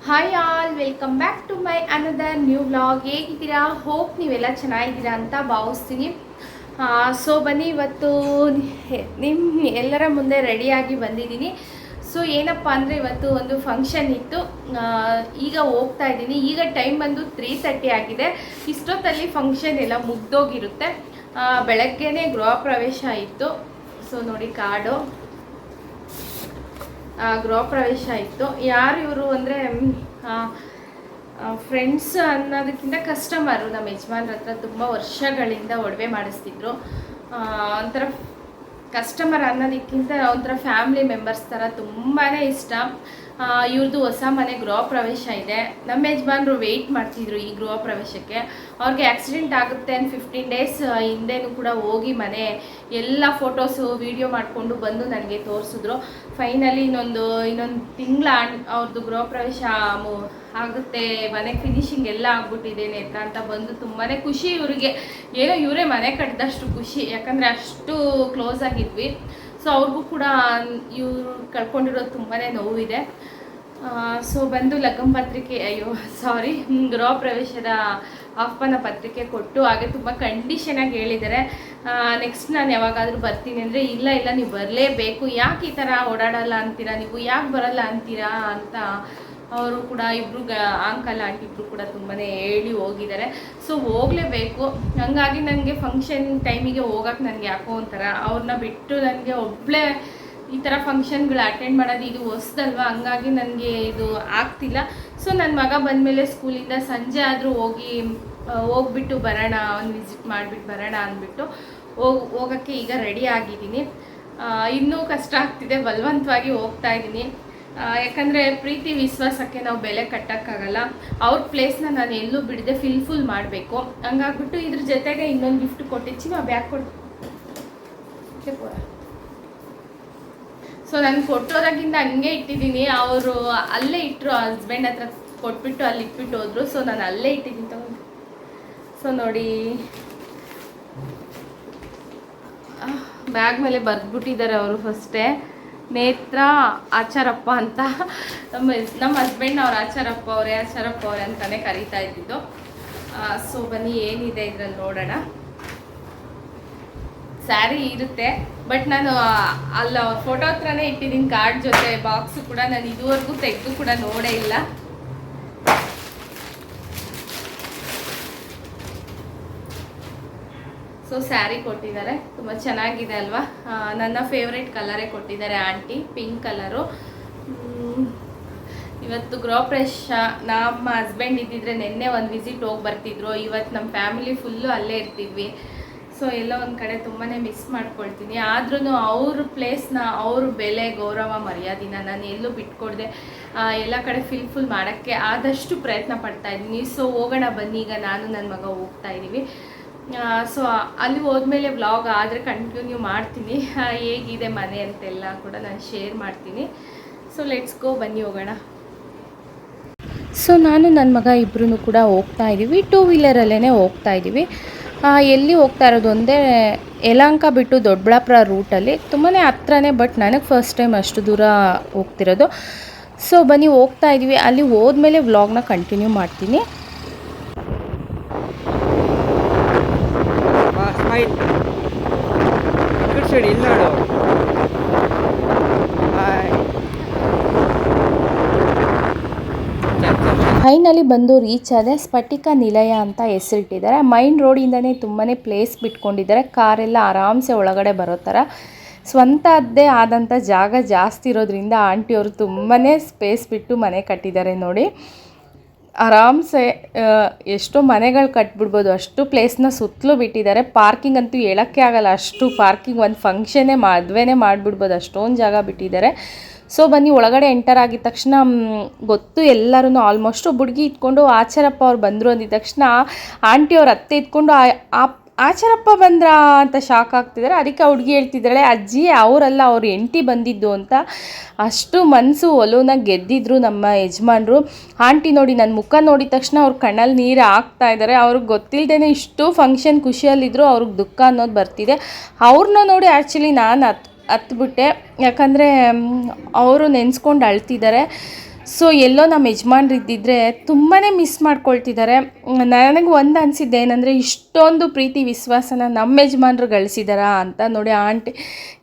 Hi all, welcome back to my another new vlog. ಹೇಗಿದ್ದೀರಾ? Hope ನೀವೆಲ್ಲ ಚೆನ್ನಾಗಿದ್ದೀರಾ ಅಂತ ಭಾವಿಸ್ತೀನಿ. ಸೊ ಬನ್ನಿ, ಇವತ್ತು ನಿಮ್ಮ ಎಲ್ಲರ ಮುಂದೆ ರೆಡಿಯಾಗಿ ಬಂದಿದ್ದೀನಿ. ಸೊ ಏನಪ್ಪ ಅಂದರೆ ಇವತ್ತು ಒಂದು ಫಂಕ್ಷನ್ ಇತ್ತು. ಈಗ ಹೋಗ್ತಾ ಇದ್ದೀನಿ. ಈಗ ಟೈಮ್ ಬಂದು 3:30 ಆಗಿದೆ. ಇಷ್ಟೊತ್ತಲ್ಲಿ ಫಂಕ್ಷನ್ ಎಲ್ಲ ಮುಗ್ದೋಗಿರುತ್ತೆ. ಬೆಳಗ್ಗೆನೇ ಗೃಹ ಪ್ರವೇಶ ಇತ್ತು. ಸೊ ನೋಡಿ, ಕಾರ್ಡು ಗೃಹ ಪ್ರವೇಶ ಇತ್ತು. ಯಾರು ಇವರು ಅಂದರೆ ಫ್ರೆಂಡ್ಸ್ ಅನ್ನೋದಕ್ಕಿಂತ ಕಸ್ಟಮರು. ನಮ್ಮ ಯಜಮಾನ್ರ ಹತ್ರ ತುಂಬ ವರ್ಷಗಳಿಂದ ಒಡವೆ ಮಾಡಿಸ್ತಿದ್ರು. ಒಂಥರ ಕಸ್ಟಮರ್ ಅನ್ನೋದಕ್ಕಿಂತ ಒಂಥರ ಫ್ಯಾಮಿಲಿ ಮೆಂಬರ್ಸ್ ಥರ ತುಂಬಾ ಇಷ್ಟ. ಇವ್ರದ್ದು ಹೊಸ ಮನೆ ಗೃಹ ಪ್ರವೇಶ ಇದೆ. ನಮ್ಮ ಯಜಮಾನ್ರು ವೆಯ್ಟ್ ಮಾಡ್ತಿದ್ರು ಈ ಗೃಹ ಪ್ರವೇಶಕ್ಕೆ. ಅವ್ರಿಗೆ ಆಕ್ಸಿಡೆಂಟ್ ಆಗುತ್ತೆ ಅಂತ 15 ಡೇಸ್ ಹಿಂದೆನೂ ಕೂಡ ಹೋಗಿ ಮನೆ ಎಲ್ಲ ಫೋಟೋಸು ವಿಡಿಯೋ ಮಾಡಿಕೊಂಡು ಬಂದು ನನಗೆ ತೋರಿಸಿದ್ರು. ಫೈನಲಿ ಇನ್ನೊಂದು ತಿಂಗಳ ಅವ್ರದ್ದು ಗೃಹ ಪ್ರವೇಶ ಆಗುತ್ತೆ, ಮನೆ ಫಿನಿಶಿಂಗ್ ಎಲ್ಲ ಆಗ್ಬಿಟ್ಟಿದೆ ನೇತ್ರ ಅಂತ ಬಂದು ತುಂಬಾ ಖುಷಿ. ಇವರಿಗೆ ಏನೋ ಇವರೇ ಮನೆ ಕಟ್ಟಿದಷ್ಟು ಖುಷಿ, ಯಾಕಂದರೆ ಅಷ್ಟು ಕ್ಲೋಸ್ ಆಗಿದ್ವಿ. ಸೊ ಅವ್ರಿಗೂ ಕೂಡ ಇವರು ಕಳ್ಕೊಂಡಿರೋದು ತುಂಬಾ ನೋವಿದೆ. ಸೊ ಬಂದು ಪತ್ರಿಕೆ ಗೃಹ ಪ್ರವೇಶದ ಆಹ್ವಾನ ಪತ್ರಿಕೆ ಕೊಟ್ಟು ಹಾಗೆ ತುಂಬ ಕಂಡೀಷನಾಗಿ ಹೇಳಿದ್ದಾರೆ. ನೆಕ್ಸ್ಟ್ ನಾನು ಯಾವಾಗಾದರೂ ಬರ್ತೀನಿ ಅಂದರೆ ಇಲ್ಲ ನೀವು ಬರಲೇಬೇಕು, ಯಾಕೆ ಈ ಥರ ಓಡಾಡಲ್ಲ ಅಂತೀರಾ, ನೀವು ಯಾಕೆ ಬರಲ್ಲ ಅಂತೀರಾ ಅಂತ ಅವರು ಕೂಡ ಇಬ್ಬರು ಅಂಕಲ್ ಆಂಟಿ ಇಬ್ಬರು ಕೂಡ ತುಂಬಾ ಹೇಳಿ ಹೋಗಿದ್ದಾರೆ. ಸೊ ಹೋಗಲೇಬೇಕು. ಹಂಗಾಗಿ ನನಗೆ ಫಂಕ್ಷನ್ ಟೈಮಿಗೆ ಹೋಗೋಕ್ಕೆ ನನಗೆ ಯಾಕೋ ಒಂಥರ, ಅವ್ರನ್ನ ಬಿಟ್ಟು ನನಗೆ ಒಬ್ಬಳೇ ಈ ಥರ ಫಂಕ್ಷನ್ಗಳು ಅಟೆಂಡ್ ಮಾಡೋದು ಇದು ಹೊಸ್ದಲ್ವ, ಹಂಗಾಗಿ ನನಗೆ ಇದು ಆಗ್ತಿಲ್ಲ. ಸೊ ನನ್ನ ಮಗ ಬಂದಮೇಲೆ ಸ್ಕೂಲಿಂದ ಸಂಜೆ ಆದರೂ ಹೋಗ್ಬಿಟ್ಟು ಬರೋಣ, ಒಂದು ವಿಸಿಟ್ ಮಾಡಿಬಿಟ್ಟು ಬರೋಣ ಅಂದ್ಬಿಟ್ಟು ಹೋಗೋಕ್ಕೆ ಈಗ ರೆಡಿ ಆಗಿದ್ದೀನಿ. ಇನ್ನೂ ಕಷ್ಟ ಆಗ್ತಿದೆ, ಬಲವಂತವಾಗಿ ಹೋಗ್ತಾ ಇದ್ದೀನಿ. ಯಾಕಂದರೆ ಪ್ರೀತಿ ವಿಶ್ವಾಸಕ್ಕೆ ನಾವು ಬೆಲೆ ಕಟ್ಟೋಕ್ಕಾಗಲ್ಲ. ಅವ್ರ ಪ್ಲೇಸ್ನ ನಾನು ಎಲ್ಲೂ ಬಿಡದೆ ಫುಲ್ ಮಾಡಬೇಕು. ಹಂಗಾಗ್ಬಿಟ್ಟು ಇದ್ರ ಜೊತೆಗೆ ಇನ್ನೊಂದು ಗಿಫ್ಟ್ ಕೊಟ್ಟಿಚ್ಚಿ ನಾವು ಬ್ಯಾಗ್ ಸೊ ನಾನು ಕೊಟ್ಟೋದಾಗಿಂದ ಹಂಗೆ ಇಟ್ಟಿದ್ದೀನಿ. ಅವರು ಅಲ್ಲೇ ಇಟ್ಟರು, ಹಸ್ಬೆಂಡ್ ಹತ್ರ ಕೊಟ್ಬಿಟ್ಟು ಅಲ್ಲಿ ಇಟ್ಬಿಟ್ಟು ಹೋದ್ರು. ಸೊ ನಾನು ಅಲ್ಲೇ ಇಟ್ಟಿದ್ದೀನಿ ತಗೊಂಡು. ಸೊ ನೋಡಿ, ಬ್ಯಾಗ್ ಮೇಲೆ ಬರೆದ್ಬಿಟ್ಟಿದ್ದಾರೆ ಅವರು ಫಸ್ಟೇ, ನೇತ್ರ ಆಚಾರಪ್ಪ ಅಂತ. ನಮ್ಮ ಹಸ್ಬೆಂಡ್ ಅವ್ರು ಆಚಾರಪ್ಪ ಅವರೇ ಅಂತಲೇ ಕರೀತಾ ಇದ್ದಿದ್ದು. ಸೊ ಬನ್ನಿ ಏನಿದೆ ಇದರಲ್ಲಿ ನೋಡೋಣ. ಸ್ಯಾರಿ ಇರುತ್ತೆ, ಬಟ್ ನಾನು ಅಲ್ಲ ಅವ್ರ ಫೋಟೋ ಹತ್ರನೇ ಇಟ್ಟಿದ್ದೀನಿ ಕಾರ್ಡ್ ಜೊತೆ. ಬಾಕ್ಸು ಕೂಡ ನಾನು ಇದುವರೆಗೂ ತೆಗೆದು ಕೂಡ ನೋಡೇ ಇಲ್ಲ. ಸೊ ಸ್ಯಾರಿ ಕೊಟ್ಟಿದ್ದಾರೆ, ತುಂಬ ಚೆನ್ನಾಗಿದೆ ಅಲ್ವಾ. ನನ್ನ ಫೇವ್ರೆಟ್ ಕಲರೇ ಕೊಟ್ಟಿದ್ದಾರೆ ಆಂಟಿ, ಪಿಂಕ್ ಕಲರು. ಇವತ್ತು ಗೃಹ ಪ್ರವೇಶ. ನಮ್ಮ ಹಸ್ಬೆಂಡ್ ಇದ್ದಿದ್ರೆ ನಿನ್ನೆ ಒಂದು ವಿಸಿಟ್ ಹೋಗಿ ಬರ್ತಿದ್ರು. ಇವತ್ತು ನಮ್ಮ ಫ್ಯಾಮಿಲಿ ಫುಲ್ಲು ಅಲ್ಲೇ ಇರ್ತಿದ್ವಿ. ಸೊ ಎಲ್ಲೋ ಒಂದು ಕಡೆ ತುಂಬಾ ಮಿಸ್ ಮಾಡ್ಕೊಳ್ತೀನಿ. ಆದ್ರೂ ಅವ್ರ ಪ್ಲೇಸ್ನ, ಅವ್ರ ಬೆಲೆ, ಗೌರವ, ಮರ್ಯಾದಿನ ನಾನು ಎಲ್ಲೂ ಬಿಟ್ಕೊಡ್ದೆ ಎಲ್ಲ ಕಡೆ ಫುಲ್ ಮಾಡೋಕ್ಕೆ ಆದಷ್ಟು ಪ್ರಯತ್ನ ಪಡ್ತಾಯಿದ್ದೀನಿ. ಸೊ ಹೋಗೋಣ ಬನ್ನಿ, ಈಗ ನಾನು ನನ್ನ ಮಗ ಹೋಗ್ತಾ ಇದ್ದೀವಿ. ಸೊ ಅಲ್ಲಿ ಹೋದ್ಮೇಲೆ ವ್ಲಾಗ್ ಆದರೆ ಕಂಟಿನ್ಯೂ ಮಾಡ್ತೀನಿ. ಹೇಗಿದೆ ಮನೆ ಅಂತೆಲ್ಲ ಕೂಡ ನಾನು ಶೇರ್ ಮಾಡ್ತೀನಿ. ಸೊ ಲೆಟ್ಸ್ ಗೋ, ಬನ್ನಿ ಹೋಗೋಣ. ಸೊ ನಾನು ನನ್ನ ಮಗ ಇಬ್ಬರೂ ಕೂಡ ಹೋಗ್ತಾ ಇದ್ದೀವಿ. 2 ವೀಲರಲ್ಲೇ ಹೋಗ್ತಾ ಇದ್ದೀವಿ. ಎಲ್ಲಿ ಹೋಗ್ತಾ ಇರೋದು ಅಂದರೆ ಯಲಹಂಕ ಬಿಟ್ಟು ದೊಡ್ಡಬಳ್ಳಾಪುರ ರೂಟಲ್ಲಿ, ತುಂಬಾ ಹತ್ರನೇ. ಬಟ್ ನನಗೆ ಫಸ್ಟ್ ಟೈಮ್ ಅಷ್ಟು ದೂರ ಹೋಗ್ತಿರೋದು. ಸೊ ಬನ್ನಿ ಹೋಗ್ತಾ ಇದ್ದೀವಿ. ಅಲ್ಲಿ ಹೋದ್ಮೇಲೆ ವ್ಲಾಗ್ನ ಕಂಟಿನ್ಯೂ ಮಾಡ್ತೀನಿ. ಫೈನಲಿ ಬಂದು ರೀಚ್ ಆದೆ. ಸ್ಫಟಿಕ ನಿಲಯ ಅಂತ ಹೆಸರಿಟ್ಟಿದ್ದಾರೆ. ಮೈನ್ ರೋಡಿಂದನೇ ತುಂಬಾ ಪ್ಲೇಸ್ ಬಿಟ್ಕೊಂಡಿದ್ದಾರೆ, ಕಾರೆಲ್ಲ ಆರಾಮ್ಸೆ ಒಳಗಡೆ ಬರೋ ಥರ. ಸ್ವಂತದ್ದೇ ಆದಂಥ ಜಾಗ ಜಾಸ್ತಿ ಇರೋದ್ರಿಂದ ಆಂಟಿಯವರು ತುಂಬಾ ಸ್ಪೇಸ್ ಬಿಟ್ಟು ಮನೆ ಕಟ್ಟಿದ್ದಾರೆ ನೋಡಿ. ಆರಾಮ್ಸೆ ಎಷ್ಟೋ ಮನೆಗಳು ಕಟ್ಬಿಡ್ಬೋದು, ಅಷ್ಟು ಪ್ಲೇಸ್ನ ಸುತ್ತಲೂ ಬಿಟ್ಟಿದ್ದಾರೆ. ಪಾರ್ಕಿಂಗ್ ಅಂತೂ ಹೇಳೋಕ್ಕೆ ಆಗಲ್ಲ, ಅಷ್ಟು ಪಾರ್ಕಿಂಗ್. ಒಂದು ಫಂಕ್ಷನ್ನೇ ಮದುವೆನೇ ಮಾಡಿಬಿಡ್ಬೋದು, ಅಷ್ಟೊಂದು ಜಾಗ ಬಿಟ್ಟಿದ್ದಾರೆ. ಸೊ ಬನ್ನಿ ಒಳಗಡೆ ಎಂಟರ್ ಆಗಿದ ತಕ್ಷಣ ಗೊತ್ತು ಎಲ್ಲರೂ ಆಲ್ಮೋಸ್ಟ್. ಹುಡುಗಿ ಇಟ್ಕೊಂಡು ಆಚಾರಪ್ಪ ಅವ್ರು ಬಂದರು ಅಂದಿದ ತಕ್ಷಣ ಆಂಟಿಯವ್ರ ಅತ್ತೆ ಇಟ್ಕೊಂಡು ಆಚಾರಪ್ಪ ಬಂದ್ರಾ ಅಂತ ಶಾಕ್ ಆಗ್ತಿದ್ದಾರೆ. ಅದಕ್ಕೆ ಆ ಹುಡುಗಿ ಹೇಳ್ತಿದ್ದಾಳೆ, ಅಜ್ಜಿ ಅವರಲ್ಲ, ಅವ್ರ ಹೆಂಡತಿ ಬಂದಿದ್ದು ಅಂತ. ಅಷ್ಟು ಮನಸ್ಸು ಒಲವನ್ನ ಗೆದ್ದಿದ್ರು ನಮ್ಮ ಯಜಮಾನ್ರು. ಆಂಟಿ ನೋಡಿ, ನನ್ನ ಮುಖ ನೋಡಿದ ತಕ್ಷಣ ಅವ್ರ ಕಣ್ಣಲ್ಲಿ ನೀರು ಹಾಕ್ತಾ ಇದ್ದಾರೆ. ಅವ್ರಿಗೆ ಗೊತ್ತಿಲ್ಲದೇ ಇಷ್ಟು ಫಂಕ್ಷನ್ ಖುಷಿಯಲ್ಲಿದ್ದರು, ಅವ್ರಿಗೆ ದುಃಖ ಅನ್ನೋದು ಬರ್ತಿದೆ. ಅವ್ರನ್ನ ನೋಡಿ ಆ್ಯಕ್ಚುಲಿ ನಾನು ಹತ್ಬಿಟ್ಟೆ. ಯಾಕಂದರೆ ಅವರು ನೆನೆಸ್ಕೊಂಡು ಅಳ್ತಿದ್ದಾರೆ. ಸೊ ಎಲ್ಲೋ ನಮ್ಮ ಯಜಮಾನ್ರು ಇದ್ದಿದ್ದರೆ ತುಂಬಾ ಮಿಸ್ ಮಾಡ್ಕೊಳ್ತಿದ್ದಾರೆ. ನನಗೆ ಒಂದು ಅನಿಸಿದ್ದು ಏನಂದರೆ, ಇಷ್ಟೊಂದು ಪ್ರೀತಿ ವಿಶ್ವಾಸನ ನಮ್ಮ ಯಜಮಾನ್ರು ಗಳಿಸಿದಾರಾ ಅಂತ. ನೋಡಿ ಆಂಟಿ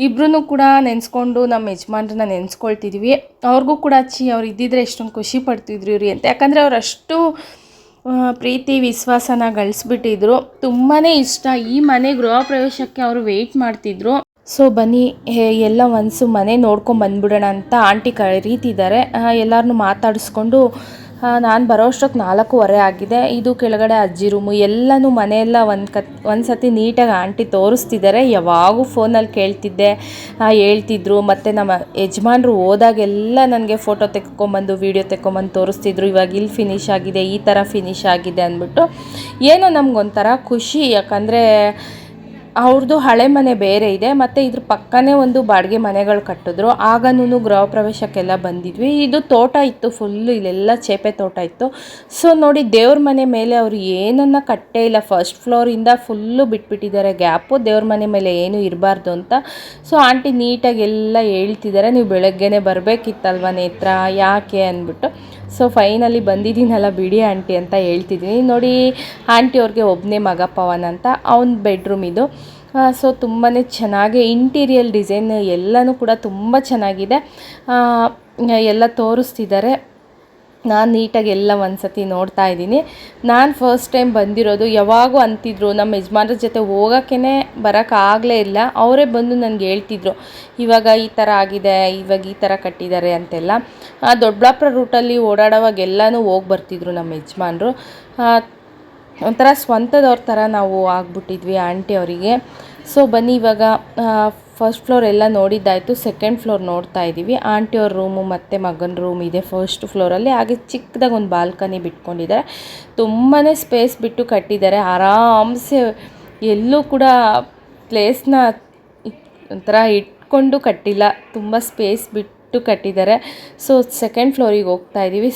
ಇಬ್ಬರೂ ಕೂಡ ನೆನೆಸ್ಕೊಂಡು ನಮ್ಮ ಯಜಮಾನ್ರನ್ನ ನೆನೆಸ್ಕೊಳ್ತಿದ್ವಿ. ಅವ್ರಿಗೂ ಕೂಡ ಅವ್ರು ಇದ್ದಿದ್ರೆ ಎಷ್ಟೊಂದು ಖುಷಿ ಪಡ್ತಿದ್ರು ಇವ್ರಿ ಅಂತ. ಯಾಕಂದರೆ ಅವ್ರು ಅಷ್ಟು ಪ್ರೀತಿ ವಿಶ್ವಾಸನ ಗಳಿಸ್ಬಿಟ್ಟಿದ್ರು. ತುಂಬಾ ಇಷ್ಟ. ಈ ಮನೆ ಗೃಹ ಪ್ರವೇಶಕ್ಕೆ ಅವರು ವೆಯ್ಟ್ ಮಾಡ್ತಿದ್ರು. ಸೊ ಬನ್ನಿ ಎಲ್ಲ ಒನ್ಸು ಮನೆ ನೋಡ್ಕೊಂಬಂದ್ಬಿಡೋಣ ಅಂತ ಆಂಟಿ ಕರೀತಿದ್ದಾರೆ. ಎಲ್ಲರನ್ನೂ ಮಾತಾಡಿಸ್ಕೊಂಡು ನಾನು ಬರೋ ಅಷ್ಟೊತ್ತು 4:15 ಆಗಿದೆ. ಇದು ಕೆಳಗಡೆ ಅಜ್ಜಿ ರೂಮು. ಎಲ್ಲನೂ ಮನೆಯೆಲ್ಲ ಒಂದು ಸತಿ ನೀಟಾಗಿ ಆಂಟಿ ತೋರಿಸ್ತಿದ್ದಾರೆ. ಯಾವಾಗೂ ಫೋನಲ್ಲಿ ಕೇಳ್ತಿದ್ದೆ, ಹೇಳ್ತಿದ್ರು. ಮತ್ತು ನಮ್ಮ ಯಜಮಾನ್ರು ಹೋದಾಗೆಲ್ಲ ನನಗೆ ಫೋಟೋ ತೆಕ್ಕೊಂಬಂದು ವೀಡಿಯೋ ತೆಕ್ಕೊಂಬಂದು ತೋರಿಸ್ತಿದ್ರು. ಇವಾಗ ಇಲ್ಲಿ ಫಿನಿಶ್ ಆಗಿದೆ, ಈ ಥರ ಫಿನಿಶ್ ಆಗಿದೆ ಅಂದ್ಬಿಟ್ಟು ಏನೋ ನಮಗೊಂಥರ ಖುಷಿ. ಯಾಕಂದರೆ ಅವ್ರದ್ದು ಹಳೆ ಮನೆ ಬೇರೆ ಇದೆ, ಮತ್ತು ಇದ್ರ ಪಕ್ಕನೇ ಒಂದು ಬಾಡಿಗೆ ಮನೆಗಳು ಕಟ್ಟಿದ್ರು. ಆಗನೂ ಗೃಹ ಪ್ರವೇಶಕ್ಕೆಲ್ಲ ಬಂದಿದ್ವಿ. ಇದು ತೋಟ ಇತ್ತು ಫುಲ್ಲು, ಇಲ್ಲೆಲ್ಲ ಚೇಪೆ ತೋಟ ಇತ್ತು. ಸೊ ನೋಡಿ, ದೇವ್ರ ಮನೆ ಮೇಲೆ ಅವರು ಏನನ್ನ ಕಟ್ಟೇ ಇಲ್ಲ. ಫಸ್ಟ್ ಫ್ಲೋರಿಂದ ಫುಲ್ಲು ಬಿಟ್ಬಿಟ್ಟಿದ್ದಾರೆ ಗ್ಯಾಪು. ದೇವ್ರ ಮನೆ ಮೇಲೆ ಏನೂ ಇರಬಾರ್ದು ಅಂತ. ಸೊ ಆಂಟಿ ನೀಟಾಗಿ ಎಲ್ಲ ಹೇಳ್ತಿದ್ದಾರೆ, ನೀವು ಬೆಳಗ್ಗೆನೇ ಬರಬೇಕಿತ್ತಲ್ವ ನೇತ್ರ, ಯಾಕೆ ಅಂದ್ಬಿಟ್ಟು. ಸೊ ಫೈನಲಿ ಬಂದಿದ್ದೀನಲ್ಲ ಬಿಡಿ ಆಂಟಿ ಅಂತ ಹೇಳ್ತಿದ್ದೀನಿ. ನೋಡಿ ಆಂಟಿ ಅವ್ರಿಗೆ ಒಬ್ಬನೇ ಮಗ ಪವನ್ ಅಂತ, ಅವನ ಬೆಡ್ರೂಮ್ ಇದು. ಸೊ ತುಂಬಾ ಚೆನ್ನಾಗಿ ಇಂಟೀರಿಯಲ್ ಡಿಸೈನ್ ಎಲ್ಲನೂ ಕೂಡ ತುಂಬ ಚೆನ್ನಾಗಿದೆ. ಎಲ್ಲ ತೋರಿಸ್ತಿದ್ದಾರೆ. ನಾನು ನೀಟಾಗಿ ಎಲ್ಲ ಒಂದು ಸತಿ ನೋಡ್ತಾ ಇದ್ದೀನಿ. ನಾನು ಫಸ್ಟ್ ಟೈಮ್ ಬಂದಿರೋದು. ಯಾವಾಗೂ ಅಂತಿದ್ರು ನಮ್ಮ ಯಜಮಾನ್ರ ಜೊತೆ ಹೋಗೋಕ್ಕೇ ಬರೋಕ್ಕಾಗಲೇ ಇಲ್ಲ. ಅವರೇ ಬಂದು ನನಗೆ ಹೇಳ್ತಿದ್ರು, ಇವಾಗ ಈ ಥರ ಆಗಿದೆ, ಇವಾಗ ಈ ಥರ ಕಟ್ಟಿದ್ದಾರೆ ಅಂತೆಲ್ಲ. ದೊಡ್ಡಬಳ್ಳಾಪುರ ರೂಟಲ್ಲಿ ಓಡಾಡೋವಾಗ ಎಲ್ಲನೂ ಹೋಗಿ ಬರ್ತಿದ್ರು ನಮ್ಮ ಯಜಮಾನ್ರು. ಒಂಥರ ಸ್ವಂತದವ್ರ ಥರ ನಾವು ಆಗ್ಬಿಟ್ಟಿದ್ವಿ ಆಂಟಿ ಅವರಿಗೆ. ಸೊ ಬನ್ನಿ ಇವಾಗ ಫಸ್ಟ್ ಫ್ಲೋರ್ ಎಲ್ಲ ನೋಡಿದ್ದಾಯಿತು. ಸೆಕೆಂಡ್ ಫ್ಲೋರ್ ನೋಡ್ತಾ ಇದ್ದೀವಿ. ಆಂಟಿಯವ್ರ ರೂಮು ಮತ್ತು ಮಗನ ರೂಮ್ ಇದೆ ಫಸ್ಟ್ ಫ್ಲೋರಲ್ಲಿ. ಹಾಗೆ ಚಿಕ್ಕದಾಗಿ ಒಂದು ಬಾಲ್ಕನಿ ಬಿಟ್ಕೊಂಡಿದ್ದಾರೆ. ತುಂಬಾ ಸ್ಪೇಸ್ ಬಿಟ್ಟು ಕಟ್ಟಿದ್ದಾರೆ. ಆರಾಮ್ಸೆ ಎಲ್ಲೂ ಕೂಡ ಪ್ಲೇಸ್ನ ಒಂಥರ ಇಟ್ಕೊಂಡು ಕಟ್ಟಿಲ್ಲ, ತುಂಬ ಸ್ಪೇಸ್ ಬಿಟ್ಟು ಕಟ್ಟಿದ್ದಾರೆ. ಸೊ ಸೆಕೆಂಡ್ ಫ್ಲೋರಿಗೆ ಹೋಗ್ತಾ ಇದ್ದೀವಿ.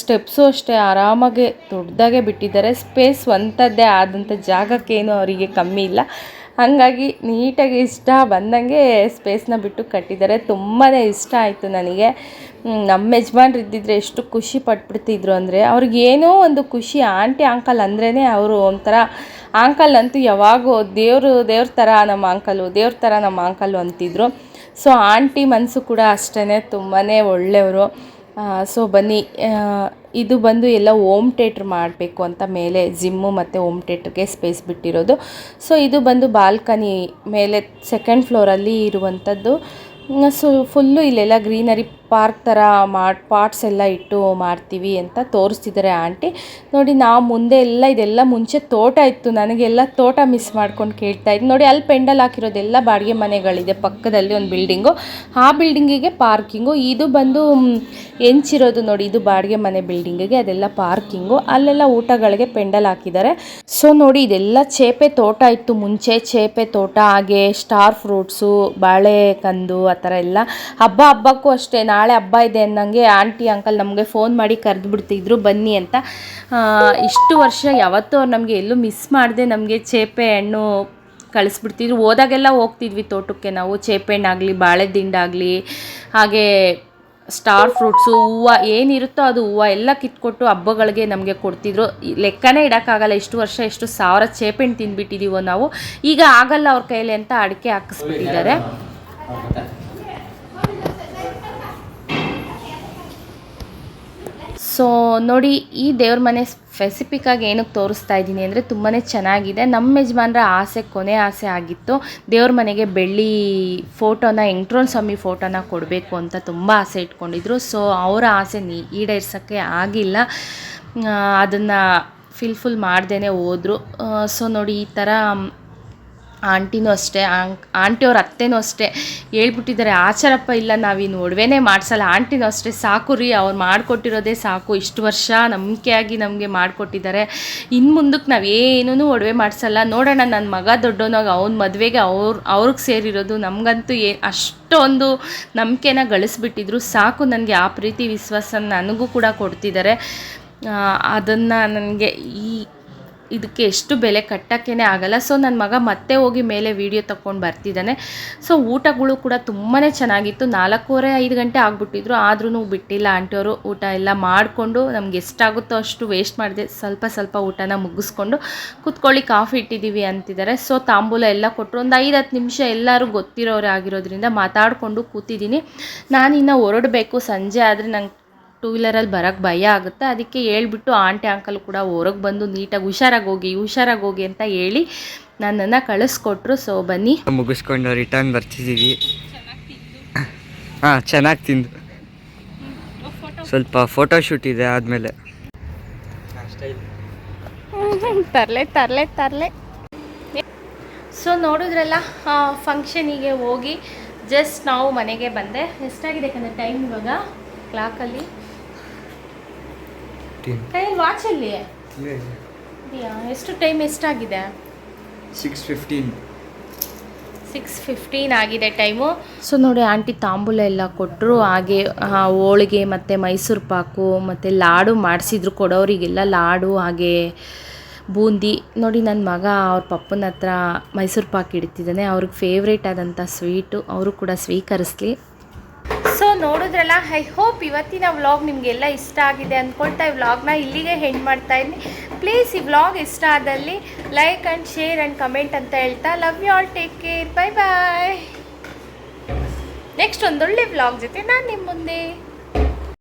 ಸ್ಟೆಪ್ಸು ಅಷ್ಟೇ ಆರಾಮಾಗೆ ದೊಡ್ಡದಾಗೆ ಬಿಟ್ಟಿದ್ದಾರೆ. ಸ್ಪೇಸ್ ಸ್ವಂತದ್ದೇ ಆದಂಥ ಜಾಗಕ್ಕೇನು ಅವರಿಗೆ ಕಮ್ಮಿ ಇಲ್ಲ. ಹಾಗಾಗಿ ನೀಟಾಗಿ ಇಷ್ಟ ಬಂದಂಗೆ ಸ್ಪೇಸ್ನ ಬಿಟ್ಟು ಕಟ್ಟಿದ್ದಾರೆ. ತುಂಬಾ ಇಷ್ಟ ಆಯಿತು ನನಗೆ. ನಮ್ಮ ಯಜಮಾನ್ರು ಇದ್ದಿದ್ರೆ ಎಷ್ಟು ಖುಷಿ ಪಟ್ಬಿಡ್ತಿದ್ರು ಅಂದರೆ, ಅವ್ರಿಗೇನೋ ಒಂದು ಖುಷಿ. ಆಂಟಿ ಅಂಕಲ್ ಅಂದ್ರೇ ಅವರು ಒಂಥರ, ಅಂಕಲ್ ಅಂತೂ ಯಾವಾಗೂ ದೇವ್ರ ಥರ ನಮ್ಮ ಅಂಕಲು, ದೇವ್ರ ಥರ ನಮ್ಮ ಅಂಕಲು ಅಂತಿದ್ರು. ಸೊ ಆಂಟಿ ಮನಸ್ಸು ಕೂಡ ಅಷ್ಟೇ ತುಂಬಾ ಒಳ್ಳೆಯವರು. ಸೊ ಬನ್ನಿ, ಇದು ಬಂದು ಎಲ್ಲ ಹೋಮ್ ಥಿಯೇಟ್ರ್ ಮಾಡಬೇಕು ಅಂತ ಮೇಲೆ ಜಿಮ್ಮು ಮತ್ತು ಹೋಮ್ ಥಿಯೇಟ್ರಿಗೆ ಸ್ಪೇಸ್ ಬಿಟ್ಟಿರೋದು. ಸೊ ಇದು ಬಂದು ಬಾಲ್ಕನಿ ಮೇಲೆ ಸೆಕೆಂಡ್ ಫ್ಲೋರಲ್ಲಿ ಇರುವಂಥದ್ದು. ಸೊ ಫುಲ್ಲು ಇಲ್ಲೆಲ್ಲ ಗ್ರೀನರಿ ಪಾರ್ಕ್ ಥರ ಪಾಟ್ಸ್ ಎಲ್ಲ ಇಟ್ಟು ಮಾಡ್ತೀವಿ ಅಂತ ತೋರಿಸ್ತಿದ್ದಾರೆ ಆಂಟಿ. ನೋಡಿ ನಾವು ಮುಂದೆ ಎಲ್ಲ ಇದೆಲ್ಲ ಮುಂಚೆ ತೋಟ ಇತ್ತು. ನನಗೆಲ್ಲ ತೋಟ ಮಿಸ್ ಮಾಡ್ಕೊಂಡು ಕೇಳ್ತಾ ಇದ್ದೀನಿ. ನೋಡಿ ಅಲ್ಲಿ ಪೆಂಡಲ್ ಹಾಕಿರೋದೆಲ್ಲ ಬಾಡಿಗೆ ಮನೆಗಳಿದೆ. ಪಕ್ಕದಲ್ಲಿ ಒಂದು ಬಿಲ್ಡಿಂಗು, ಆ ಬಿಲ್ಡಿಂಗಿಗೆ ಪಾರ್ಕಿಂಗು. ಇದು ಬಂದು ಹೆಂಚಿರೋದು ನೋಡಿ, ಇದು ಬಾಡಿಗೆ ಮನೆ ಬಿಲ್ಡಿಂಗಿಗೆ, ಅದೆಲ್ಲ ಪಾರ್ಕಿಂಗು. ಅಲ್ಲೆಲ್ಲ ಊಟಗಳಿಗೆ ಪೆಂಡಲ್ ಹಾಕಿದ್ದಾರೆ. ಸೊ ನೋಡಿ ಇದೆಲ್ಲ ಚೇಪೆ ತೋಟ ಇತ್ತು ಮುಂಚೆ, ಚೇಪೆ ತೋಟ. ಹಾಗೆ ಸ್ಟಾರ್ ಫ್ರೂಟ್ಸು, ಬಾಳೆಕಂದು ಆ ಥರ ಎಲ್ಲ. ಹಬ್ಬಕ್ಕೂ ಅಷ್ಟೇ, ನಾಳೆ ಹಬ್ಬ ಇದೆ ಅನ್ನಂಗೆ ಆಂಟಿ ಅಂಕಲ್ ನಮಗೆ ಫೋನ್ ಮಾಡಿ ಕರೆದು ಬಿಡ್ತಿದ್ರು ಬನ್ನಿ ಅಂತ. ಇಷ್ಟು ವರ್ಷ ಯಾವತ್ತೂ ಅವ್ರು ನಮಗೆ ಎಲ್ಲೂ ಮಿಸ್ ಮಾಡದೆ ನಮಗೆ ಚೇಪೆ ಹಣ್ಣು ಕಳಿಸ್ಬಿಡ್ತಿದ್ರು. ಹೋದಾಗೆಲ್ಲ ಹೋಗ್ತಿದ್ವಿ ತೋಟಕ್ಕೆ ನಾವು. ಚೇಪೆ ಹಣ್ಣಾಗಲಿ, ಬಾಳೆ ದಿಂಡಾಗಲಿ, ಹಾಗೆ ಸ್ಟಾರ್ ಫ್ರೂಟ್ಸು, ಹೂವು ಏನಿರುತ್ತೋ ಅದು ಹೂವು ಎಲ್ಲ ಕಿತ್ಕೊಟ್ಟು ಹಬ್ಬಗಳಿಗೆ ನಮಗೆ ಕೊಡ್ತಿದ್ರು. ಲೆಕ್ಕನೇ ಇಡೋಕ್ಕಾಗಲ್ಲ ಎಷ್ಟು ವರ್ಷ ಎಷ್ಟು ಸಾವಿರ ಚೇಪೆ ಹಣ್ಣು ತಿಂದ್ಬಿಟ್ಟಿದ್ದೀವೋ ನಾವು. ಈಗ ಆಗಲ್ಲ ಅವ್ರ ಕೈಯಲ್ಲಿ ಅಂತ ಅಡಿಕೆ ಹಾಕಿಸ್ಬಿಟ್ಟಿದ್ದಾರೆ. ಸೊ ನೋಡಿ, ಈ ದೇವ್ರ ಮನೆ ಸ್ಪೆಸಿಫಿಕ್ಕಾಗಿ ಏನಕ್ಕೆ ತೋರಿಸ್ತಾ ಇದ್ದೀನಿ ಅಂದರೆ, ತುಂಬಾ ಚೆನ್ನಾಗಿದೆ. ನಮ್ಮ ಯಜಮಾನ್ರ ಆಸೆ, ಕೊನೆ ಆಸೆ ಆಗಿತ್ತು, ದೇವ್ರ ಮನೆಗೆ ಬೆಳ್ಳಿ ಫೋಟೋನ, ವೆಂಕಟರಮಣ ಸ್ವಾಮಿ ಫೋಟೋನ ಕೊಡಬೇಕು ಅಂತ ತುಂಬ ಆಸೆ ಇಟ್ಕೊಂಡಿದ್ರು. ಸೊ ಅವರ ಆಸೆ ಈಡೇರ್ಸೋಕ್ಕೆ ಆಗಿಲ್ಲ. ಅದನ್ನು ಫುಲ್ ಮಾಡ್ದೇ ಹೋದರು. ಸೊ ನೋಡಿ ಈ ಥರ ಆಂಟಿನೂ ಅಷ್ಟೇ, ಆಂಟಿಯವ್ರ ಅತ್ತೆನೂ ಅಷ್ಟೇ ಹೇಳ್ಬಿಟ್ಟಿದ್ದಾರೆ, ಆಚಾರಪ್ಪ ಇಲ್ಲ ನಾವಿನ್ನು ಒಡವೆನೇ ಮಾಡಿಸಲ್ಲ. ಆಂಟಿನೂ ಅಷ್ಟೇ, ಸಾಕು ರೀ ಅವ್ರು ಮಾಡಿಕೊಟ್ಟಿರೋದೇ ಸಾಕು, ಇಷ್ಟು ವರ್ಷ ನಂಬಿಕೆಯಾಗಿ ನಮಗೆ ಮಾಡಿಕೊಟ್ಟಿದ್ದಾರೆ, ಇನ್ನು ಮುಂದಕ್ಕೆ ನಾವೇನೂ ಒಡವೆ ಮಾಡಿಸಲ್ಲ. ನೋಡೋಣ, ನನ್ನ ಮಗ ದೊಡ್ಡವನಾಗ ಅವ್ನ ಮದುವೆಗೆ ಅವ್ರಿಗೆ ಸೇರಿರೋದು. ನಮಗಂತೂ ಅಷ್ಟೊಂದು ನಂಬಿಕೆನ ಗಳಿಸ್ಬಿಟ್ಟಿದ್ರು. ಸಾಕು ನನಗೆ, ಆ ಪ್ರೀತಿ ವಿಶ್ವಾಸ ನನಗೂ ಕೂಡ ಕೊಡ್ತಿದ್ದಾರೆ. ಅದನ್ನು ನನಗೆ ಇದಕ್ಕೆ ಎಷ್ಟು ಬೆಲೆ ಕಟ್ಟೋಕ್ಕೇ ಆಗಲ್ಲ. ಸೊ ನನ್ನ ಮಗ ಮತ್ತೆ ಹೋಗಿ ಮೇಲೆ ವೀಡಿಯೋ ತಗೊಂಡು ಬರ್ತಿದ್ದಾನೆ. ಸೊ ಊಟಗಳು ಕೂಡ ತುಂಬಾ ಚೆನ್ನಾಗಿತ್ತು. 4:30-5 ಗಂಟೆ ಆಗಿಬಿಟ್ಟಿದ್ರು, ಆದ್ರೂ ಬಿಟ್ಟಿಲ್ಲ ಆಂಟಿಯವರು. ಊಟ ಎಲ್ಲ ಮಾಡಿಕೊಂಡು ನಮ್ಗೆ ಎಷ್ಟಾಗುತ್ತೋ ಅಷ್ಟು ವೇಸ್ಟ್ ಮಾಡಿದೆ. ಸ್ವಲ್ಪ ಊಟನ ಮುಗಿಸ್ಕೊಂಡು ಕೂತ್ಕೊಳ್ಳಿ, ಕಾಫಿ ಇಟ್ಟಿದ್ದೀವಿ ಅಂತಿದ್ದಾರೆ. ಸೊ ತಾಂಬೂಲ ಎಲ್ಲ ಕೊಟ್ಟರು. ಒಂದು 5-10 ನಿಮಿಷ ಎಲ್ಲರೂ ಗೊತ್ತಿರೋರೇ ಆಗಿರೋದ್ರಿಂದ ಮಾತಾಡಿಕೊಂಡು ಕೂತಿದ್ದೀನಿ. ನಾನಿನ್ನು ಹೊರಡಬೇಕು. ಸಂಜೆ ಆದರೆ ನಂಗೆ 2 ವೀಲರಲ್ಲಿ ಬರೋಕ್ಕೆ ಭಯ ಆಗುತ್ತೆ. ಅದಕ್ಕೆ ಹೇಳ್ಬಿಟ್ಟು ಆಂಟಿ ಅಂಕಲ್ ಕೂಡ ಹೊರಗೆ ಬಂದು ನೀಟಾಗಿ ಹುಷಾರಾಗಿ ಹೋಗಿ ಅಂತ ಹೇಳಿ ನನ್ನನ್ನು ಕಳಿಸ್ಕೊಟ್ರು. ಸೊ ಬನ್ನಿ ಮುಗಿಸ್ಕೊಂಡು ರಿಟರ್ನ್ ಬರ್ತಿದ್ದೀವಿ. ಹಾಂ, ಚೆನ್ನಾಗಿ ತಿಂದು ಸ್ವಲ್ಪ ಫೋಟೋ ಶೂಟ್ ಇದೆ ಆದಮೇಲೆ. ತರಲೆ ಸೊ ನೋಡಿದ್ರಲ್ಲ, ಫಂಕ್ಷನಿಗೆ ಹೋಗಿ ಜಸ್ಟ್ ನಾವು ಮನೆಗೆ ಬಂದೆ. ಎಷ್ಟಾಗಿದೆ ಯಾಕಂದರೆ ಟೈಮ್ ಇವಾಗ ಕ್ಲಾಕಲ್ಲಿ ಕೈಯಲ್ಲಿ ವಾಚಲ್ಲಿ ಇದೆಯಾ? ಎಷ್ಟು ಟೈಮ್ ಎಷ್ಟಾಗಿದೆ? 6:15 ಆಗಿದೆ ಟೈಮು. ಸೊ ನೋಡಿ, ಆಂಟಿ ತಾಂಬೂಲ ಎಲ್ಲ ಕೊಟ್ಟರು. ಹಾಗೆ ಹೋಳಿಗೆ ಮತ್ತು ಮೈಸೂರು ಪಾಕು ಮತ್ತು ಲಾಡು ಮಾಡಿಸಿದ್ರು. ಕೊಡೋರಿಗೆಲ್ಲ ಲಾಡು ಹಾಗೆ ಬೂಂದಿ. ನೋಡಿ ನನ್ನ ಮಗ ಅವ್ರ ಪಪ್ಪನ ಹತ್ರ ಮೈಸೂರು ಪಾಕು ಇಡ್ತಿದ್ದಾನೆ. ಅವ್ರಿಗೆ ಫೇವ್ರೇಟ್ ಆದಂಥ ಸ್ವೀಟು, ಅವರು ಕೂಡ ಸ್ವೀಕರಿಸ್ಲಿ. ಸೊ ನೋಡಿದ್ರಲ್ಲ, ಐ ಹೋಪ್ ಇವತ್ತಿನ ವ್ಲಾಗ್ ನಿಮಗೆಲ್ಲ ಇಷ್ಟ ಆಗಿದೆ ಅಂದ್ಕೊಳ್ತಾ ಈ ವ್ಲಾಗ್ನ ಇಲ್ಲಿಗೆ ಹೆಂಡ್ ಮಾಡ್ತಾ ಇದ್ದೀನಿ. ಪ್ಲೀಸ್ ಈ ವ್ಲಾಗ್ ಇಷ್ಟ ಆದಲ್ಲಿ like and share and comment ಅಂತ ಹೇಳ್ತಾ love you all, take care, bye bye. Next ಒಂದೊಳ್ಳೆ ವ್ಲಾಗ್ ಜೊತೆ ನಾನು ನಿಮ್ಮ ಮುಂದೆ.